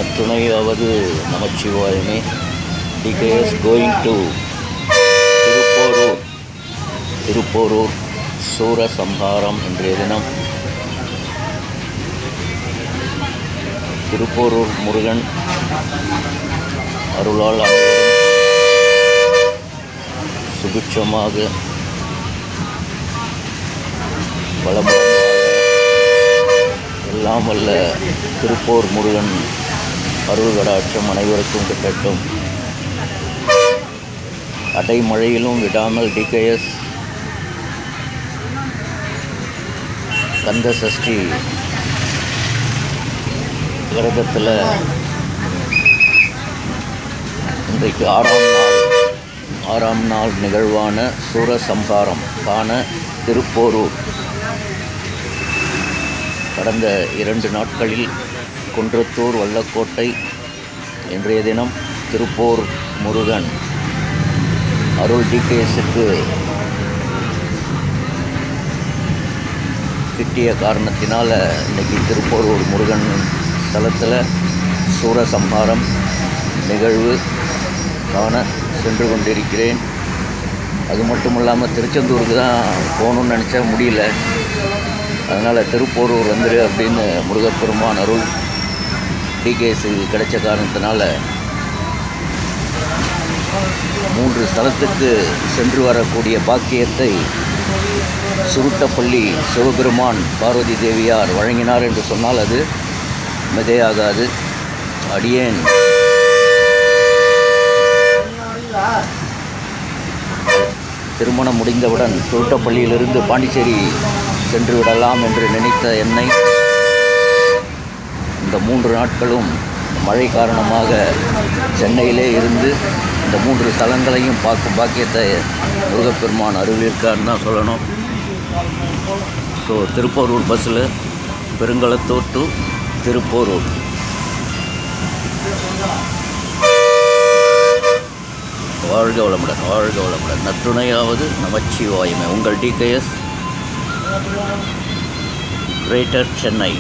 அத்துணையாவது நமச்சிவாயமே. TKS going to Thiruporur. Thiruporur Soorasamharam இன்றைய தினம் திருப்போரூர் முருகன் அருளால் அனைவரும் சுபிட்சமாக வளமுடன் எல்லாம் வல்ல திருப்போர் முருகன் அருள் கடாட்சம் அனைவருக்கும் கிட்டட்டும். அடைமழையிலும் விடாமல் டிகேஎஸ் கந்த சஷ்டி விரதத்தில் இன்றைக்கு ஆறாம் நாள் நிகழ்வான சூரசம்ஹாரம் காண திருப்போரூர். கடந்த 2 நாட்களில் குன்றத்தூர், வல்லக்கோட்டை, இன்றைய தினம் திருப்போர் முருகன் அருள் டிகேஎஸ்க்கு கிட்டிய காரணத்தினால் இன்றைக்கி திருப்போரூர் முருகன் ஸ்தலத்தில் சூரசம்ஹாரம் நிகழ்வு காண சென்று கொண்டிருக்கிறேன். அது மட்டும் இல்லாமல் திருச்செந்தூருக்கு தான் போகணுன்னு நினச்சா முடியல. அதனால் திருப்போரூர் வந்துடு அப்படின்னு முருகப்பெருமான் அருள் டிகேஎஸ்க்கு கிடைச்ச காரணத்தினால 3 ஸ்தலத்துக்கு சென்று வரக்கூடிய பாக்கியத்தை சுருட்டப்பள்ளி சிவபெருமான் பார்வதி தேவியார் வழங்கினார் என்று சொன்னால் அது மிகையாகாது. அடியேன் திருமணம் முடிந்தவுடன் சுருட்டப்பள்ளியிலிருந்து பாண்டிச்சேரி சென்று விடலாம் என்று நினைத்த என்னை இந்த 3 நாட்களும் மழை காரணமாக சென்னையிலே இருந்து இந்த 3 ஸ்தலங்களையும் பார்க்கும் பாக்கியத்தை முருகப்பெருமான் அருளியிருக்காருன்னு தான் சொல்லணும். ஸோ திருப்போரூர் பஸ்ஸில் பெருங்களத்தூர் டு திருப்போரூர். வாழ்க வளமுடன், வாழ்க வளமுடன். நற்றுணையாவது நமச்சிவாயமே. உங்கள் டிகேஎஸ், கிரேட்டர் சென்னை.